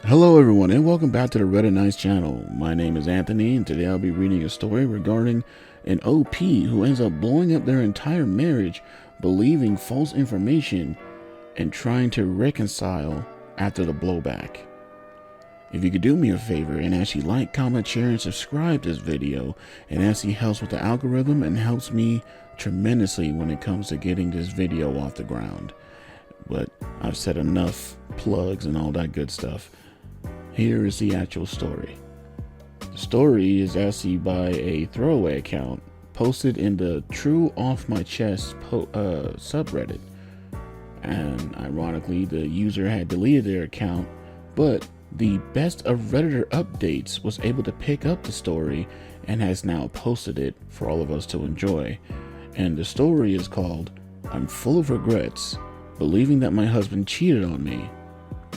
Hello everyone and welcome back to the Reddit Nice channel. My name is Anthony and today I'll be reading a story regarding an OP who ends up blowing up their entire marriage, believing false information and trying to reconcile after the blowback. If you could do me a favor and actually like, comment, share, and subscribe to this video, it actually helps with the algorithm and helps me tremendously when it comes to getting this video off the ground. But I've said enough plugs and all that good stuff. Here is the actual story. The story is actually by a throwaway account posted in the True Off My Chest subreddit. And ironically, the user had deleted their account, but the Best of Redditor Updates was able to pick up the story and has now posted it for all of us to enjoy. And the story is called, "I'm Full of Regrets, Believing That My Husband Cheated on Me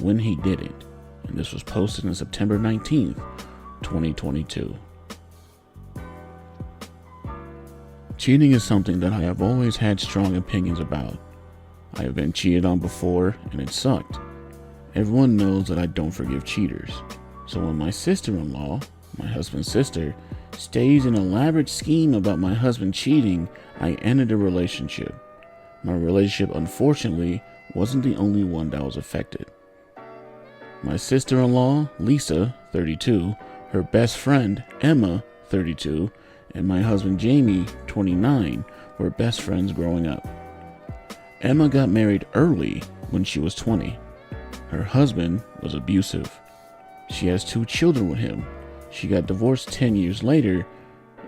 When He Didn't." And this was posted on September 19th, 2022. Cheating is something that I have always had strong opinions about. I have been cheated on before and it sucked. Everyone knows that I don't forgive cheaters. So when my sister-in-law, my husband's sister, staged an elaborate scheme about my husband cheating, I ended the relationship. My relationship, unfortunately, wasn't the only one that was affected. My sister-in-law, Lisa, 32, her best friend, Emma, 32, and my husband, Jamie, 29, were best friends growing up. Emma got married early when she was 20. Her husband was abusive. She has 2 children with him. She got divorced 10 years later,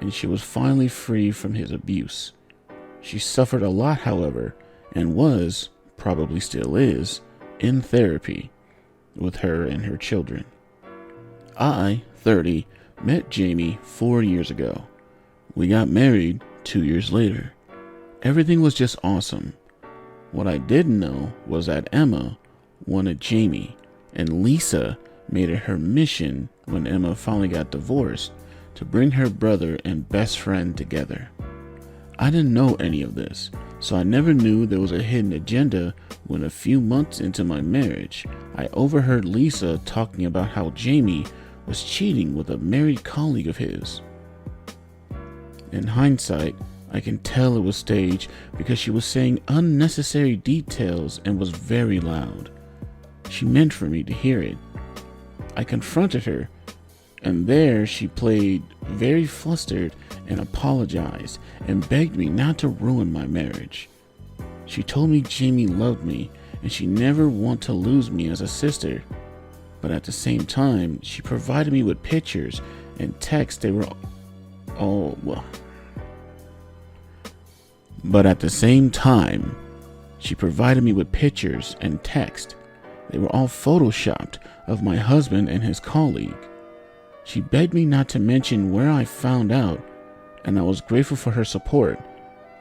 and she was finally free from his abuse. She suffered a lot, however, and was, probably still is, in therapy with her and her children. I, 30, met Jamie 4 years ago. We got married 2 years later. Everything was just awesome. What I didn't know was that Emma wanted Jamie, and Lisa made it her mission when Emma finally got divorced to bring her brother and best friend together. I didn't know any of this, so I never knew there was a hidden agenda when a few months into my marriage, I overheard Lisa talking about how Jamie was cheating with a married colleague of his. In hindsight, I can tell it was staged because she was saying unnecessary details and was very loud. She meant for me to hear it. I confronted her, and there she played very flustered and apologized and begged me not to ruin my marriage. She told me Jamie loved me and she never wanted to lose me as a sister. But at the same time, she provided me with pictures and texts. They were all, well. But at the same time, she provided me with pictures and text. They were all photoshopped of my husband and his colleague. She begged me not to mention where I found out, and I was grateful for her support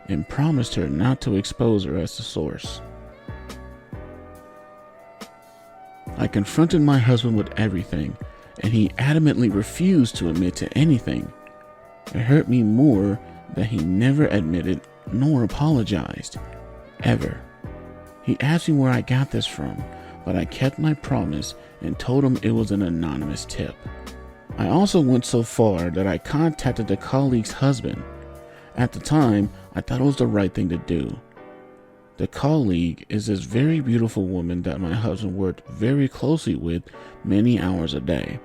and promised her not to expose her as the source. I confronted my husband with everything, and he adamantly refused to admit to anything. It hurt me more that he never admitted nor apologized, ever. He asked me where I got this from, but I kept my promise and told him it was an anonymous tip. I also went so far that I contacted the colleague's husband. At the time, I thought it was the right thing to do. The colleague is this very beautiful woman that my husband worked very closely with many hours a day.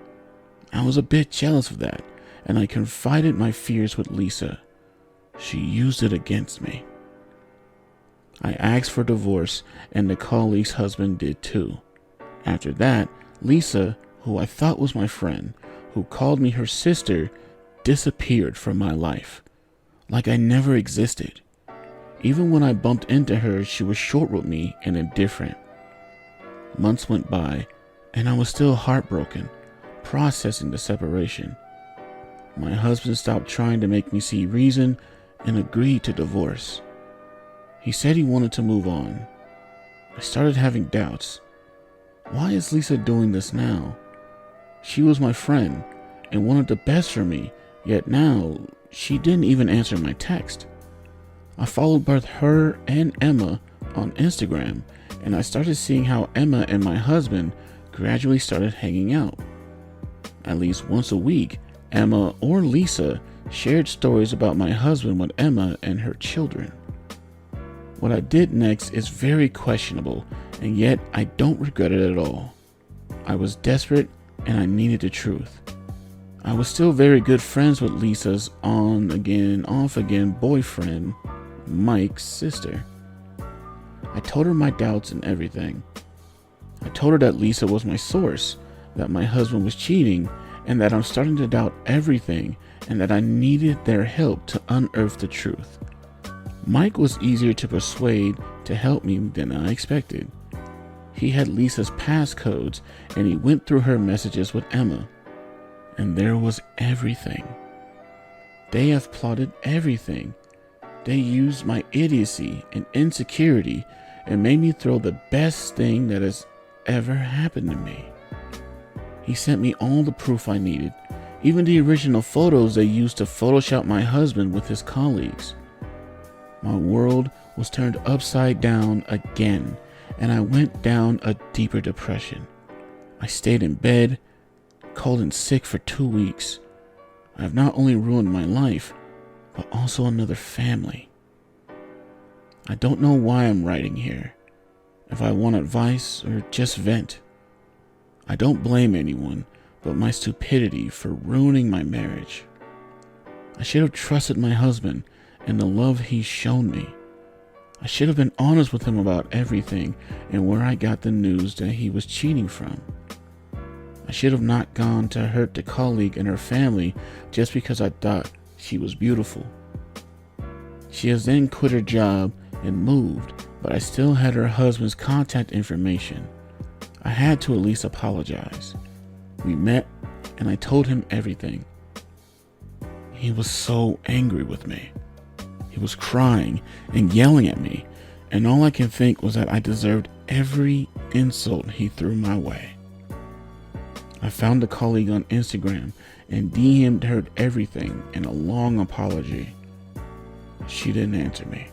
I was a bit jealous of that, and I confided my fears with Lisa. She used it against me. I asked for divorce, and the colleague's husband did too. After that, Lisa, who I thought was my friend, who called me her sister, disappeared from my life, like I never existed. Even when I bumped into her, she was short with me and indifferent. Months went by, and I was still heartbroken, processing the separation. My husband stopped trying to make me see reason and agreed to divorce. He said he wanted to move on. I started having doubts. Why is Lisa doing this now? She was my friend and wanted the best for me, yet now she didn't even answer my text. I followed both her and Emma on Instagram, and I started seeing how Emma and my husband gradually started hanging out. At least once a week, Emma or Lisa shared stories about my husband with Emma and her children. What I did next is very questionable, and yet I don't regret it at all. I was desperate and I needed the truth. I was still very good friends with Lisa's on again, off again boyfriend, Mike's sister. I told her my doubts and everything. I told her that Lisa was my source, that my husband was cheating, and that I'm starting to doubt everything, and that I needed their help to unearth the truth. Mike was easier to persuade to help me than I expected. He had Lisa's passcodes, and he went through her messages with Emma. And there was everything. They have plotted everything. They used my idiocy and insecurity and made me throw the best thing that has ever happened to me. He sent me all the proof I needed, even the original photos they used to Photoshop my husband with his colleagues. My world was turned upside down again, and I went down a deeper depression. I stayed in bed, called in sick for 2 weeks. I have not only ruined my life, but also another family. I don't know why I'm writing here, if I want advice or just vent. I don't blame anyone but my stupidity for ruining my marriage. I should have trusted my husband and the love he's shown me. I should have been honest with him about everything and where I got the news that he was cheating from. I should have not gone to hurt the colleague and her family just because I thought she was beautiful. She has then quit her job and moved, but I still had her husband's contact information. I had to at least apologize. We met and I told him everything. He was so angry with me. He was crying and yelling at me, and all I can think was that I deserved every insult he threw my way. I found the colleague on Instagram and DM'd her everything in a long apology. She didn't answer me.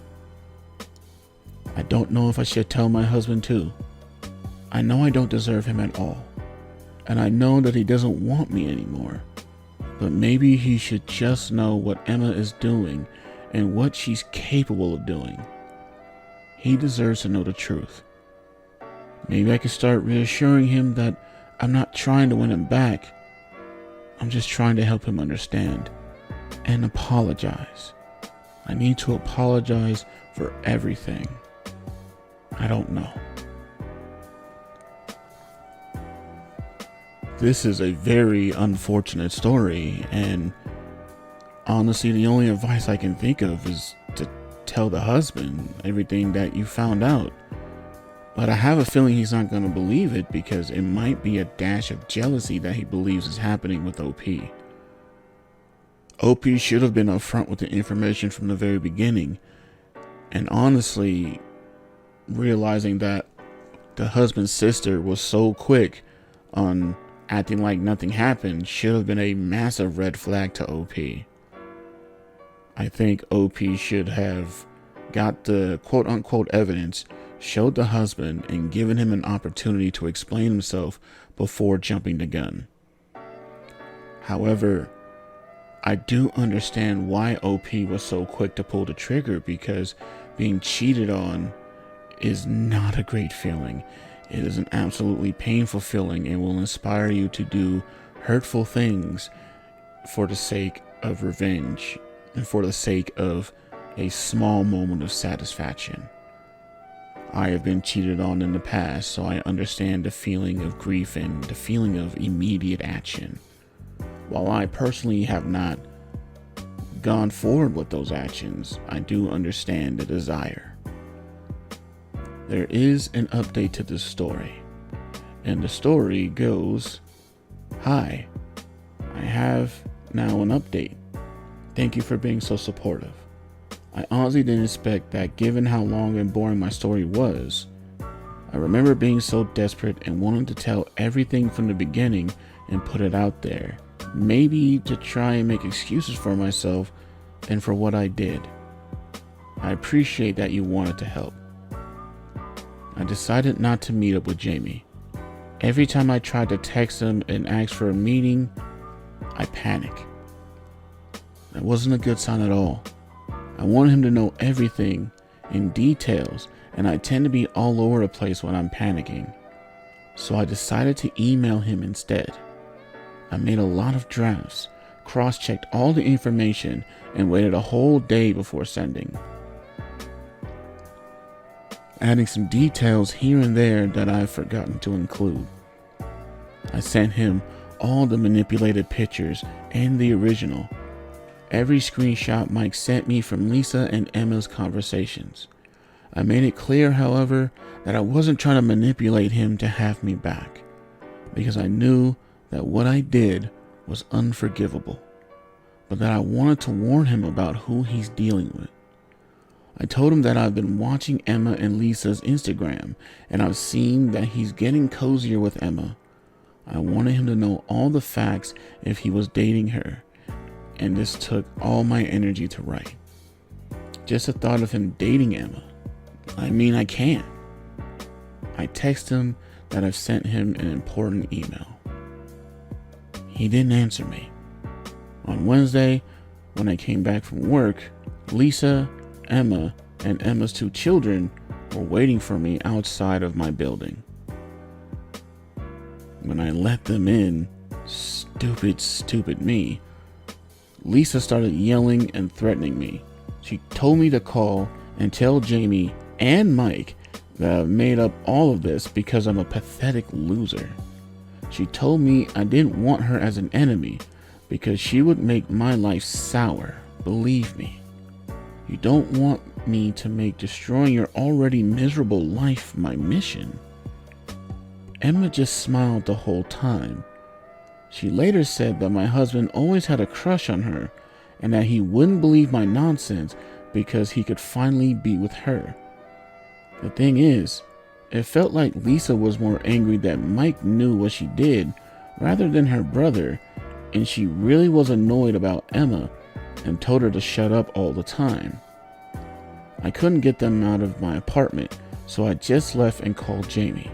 I don't know if I should tell my husband too. I know I don't deserve him at all, and I know that he doesn't want me anymore, but maybe he should just know what Emma is doing and what she's capable of doing. He deserves to know the truth. Maybe I could start reassuring him that I'm not trying to win him back. I'm just trying to help him understand and apologize. I need to apologize for everything. I don't know. This is a very unfortunate story, and honestly, the only advice I can think of is to tell the husband everything that you found out. But I have a feeling he's not going to believe it because it might be a dash of jealousy that he believes is happening with OP. OP should have been upfront with the information from the very beginning, and honestly, realizing that the husband's sister was so quick on acting like nothing happened should have been a massive red flag to OP. I think OP should have got the quote-unquote evidence, showed the husband, and given him an opportunity to explain himself before jumping the gun. However, I do understand why OP was so quick to pull the trigger, because being cheated on is not a great feeling. It is an absolutely painful feeling and will inspire you to do hurtful things for the sake of revenge and for the sake of a small moment of satisfaction. I have been cheated on in the past, so I understand the feeling of grief and the feeling of immediate action. While I personally have not gone forward with those actions, I do understand the desire. There is an update to this story, and the story goes, "Hi, I have now an update. Thank you for being so supportive. I honestly didn't expect that, given how long and boring my story was. I remember being so desperate and wanting to tell everything from the beginning and put it out there, maybe to try and make excuses for myself and for what I did. I appreciate that you wanted to help. I decided not to meet up with Jamie. Every time I tried to text him and ask for a meeting, I panic. That wasn't a good sign at all. I wanted him to know everything in details, and I tend to be all over the place when I'm panicking. So I decided to email him instead. I made a lot of drafts, cross-checked all the information, and waited a whole day before sending, adding some details here and there that I've forgotten to include. I sent him all the manipulated pictures and the original, every screenshot Mike sent me from Lisa and Emma's conversations. I made it clear, however, that I wasn't trying to manipulate him to have me back, because I knew that what I did was unforgivable, but that I wanted to warn him about who he's dealing with. I told him that I've been watching Emma and Lisa's Instagram, and I've seen that he's getting cozier with Emma. I wanted him to know all the facts if he was dating her, and this took all my energy to write. Just the thought of him dating Emma. I can't. I text him that I've sent him an important email. He didn't answer me. On Wednesday, when I came back from work, Lisa, Emma, and Emma's 2 children were waiting for me outside of my building. When I let them in, stupid me, Lisa started yelling and threatening me. She told me to call and tell Jamie and Mike that I've made up all of this because I'm a pathetic loser. She told me I didn't want her as an enemy because she would make my life sour. Believe me. You don't want me to make destroying your already miserable life my mission. Emma just smiled the whole time. She later said that my husband always had a crush on her and that he wouldn't believe my nonsense because he could finally be with her. The thing is, it felt like Lisa was more angry that Mike knew what she did rather than her brother, and she really was annoyed about Emma and told her to shut up all the time. I couldn't get them out of my apartment, so I just left and called Jamie.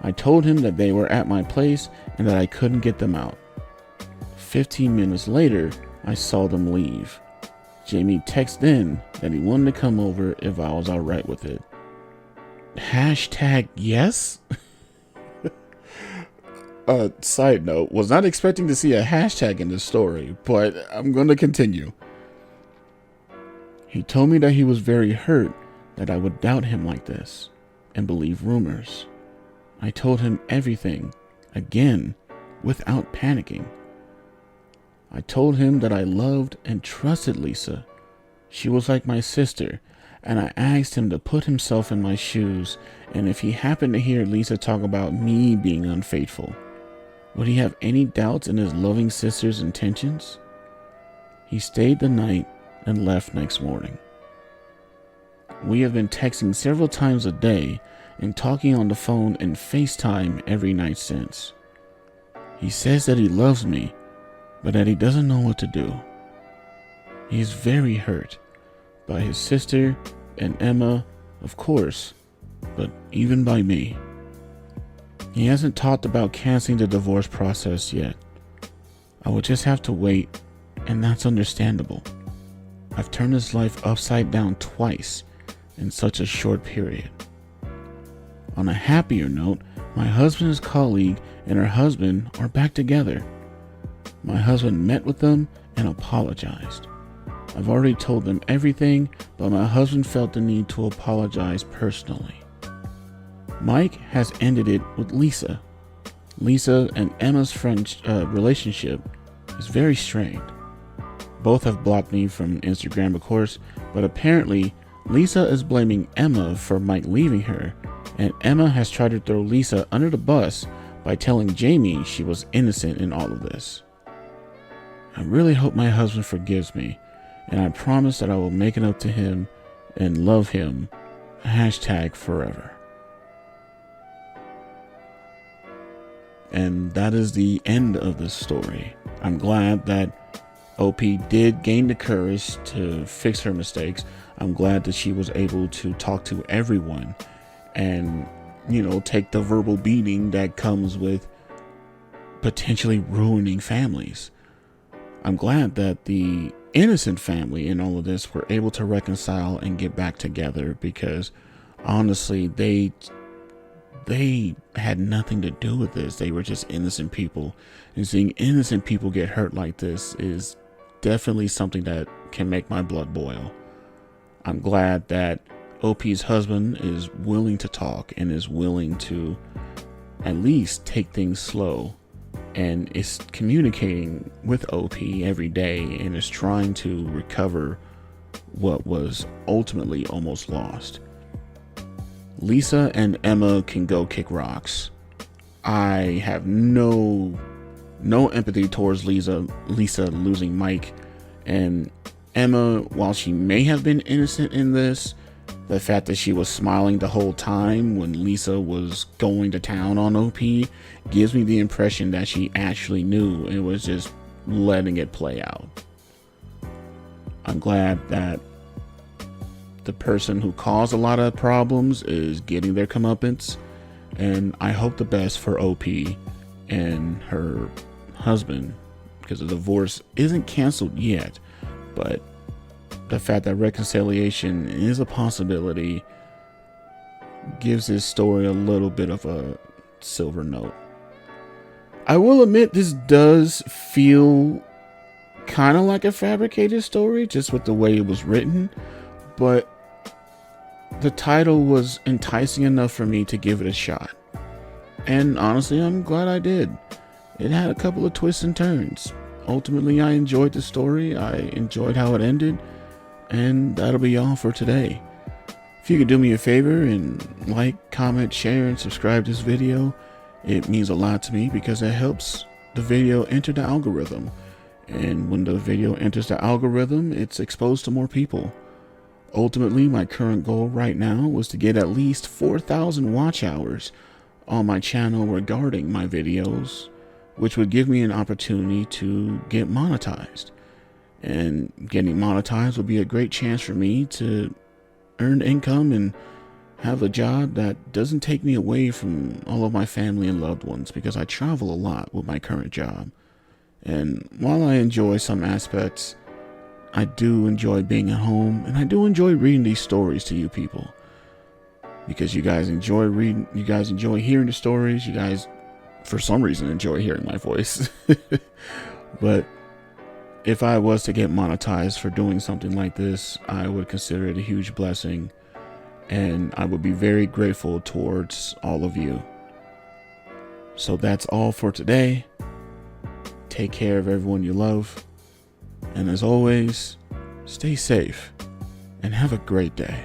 I told him that they were at my place and that I couldn't get them out. 15 minutes later, I saw them leave. Jamie texted in that he wanted to come over if I was alright with it. #yes? Side note, was not expecting to see a hashtag in this story, but I'm going to continue. He told me that he was very hurt that I would doubt him like this and believe rumors. I told him everything, again, without panicking. I told him that I loved and trusted Lisa. She was like my sister, and I asked him to put himself in my shoes, and if he happened to hear Lisa talk about me being unfaithful, would he have any doubts in his loving sister's intentions? He stayed the night and left next morning. We have been texting several times a day and talking on the phone and FaceTime every night since. He says that he loves me, but that he doesn't know what to do. He is very hurt by his sister and Emma, of course, but even by me. He hasn't talked about canceling the divorce process yet. I will just have to wait, and that's understandable. I've turned his life upside down twice in such a short period. On a happier note, my husband's colleague and her husband are back together. My husband met with them and apologized. I've already told them everything, but my husband felt the need to apologize personally. Mike has ended it with Lisa. Lisa and Emma's relationship is very strained. Both have blocked me from Instagram, of course, but apparently Lisa is blaming Emma for Mike leaving her, and Emma has tried to throw Lisa under the bus by telling Jamie she was innocent in all of this. I really hope my husband forgives me, and I promise that I will make it up to him and love him. #forever. And that is the end of this story. I'm glad that OP did gain the courage to fix her mistakes. I'm glad that she was able to talk to everyone and take the verbal beating that comes with potentially ruining families. I'm glad that the innocent family in all of this were able to reconcile and get back together, because honestly, they had nothing to do with this. They were just innocent people, and seeing innocent people get hurt like this is definitely something that can make my blood boil. I'm glad that OP's husband is willing to talk and is willing to at least take things slow, and is communicating with OP every day and is trying to recover what was ultimately almost lost. Lisa and Emma can go kick rocks. I have no empathy towards Lisa losing Mike, and Emma, while she may have been innocent in this, the fact that she was smiling the whole time when Lisa was going to town on OP gives me the impression that she actually knew and was just letting it play out. I'm glad that the person who caused a lot of problems is getting their comeuppance, and I hope the best for OP and her husband, because the divorce isn't canceled yet, but the fact that reconciliation is a possibility gives this story a little bit of a silver note. I will admit this does feel kind of like a fabricated story just with the way it was written, but the title was enticing enough for me to give it a shot. And honestly, I'm glad I did. It had a couple of twists and turns. Ultimately, I enjoyed the story. I enjoyed how it ended. And that'll be all for today. If you could do me a favor and like, comment, share, and subscribe to this video, it means a lot to me because it helps the video enter the algorithm. And when the video enters the algorithm, it's exposed to more people. Ultimately, my current goal right now was to get at least 4,000 watch hours on my channel regarding my videos, which would give me an opportunity to get monetized. And getting monetized would be a great chance for me to earn income and have a job that doesn't take me away from all of my family and loved ones, because I travel a lot with my current job. And while I enjoy some aspects, I do enjoy being at home, and I do enjoy reading these stories to you people, because you guys enjoy reading, you guys enjoy hearing the stories, you guys for some reason enjoy hearing my voice. But if I was to get monetized for doing something like this, I would consider it a huge blessing, and I would be very grateful towards all of you. So that's all for today. Take care of everyone you love, and as always, stay safe and have a great day.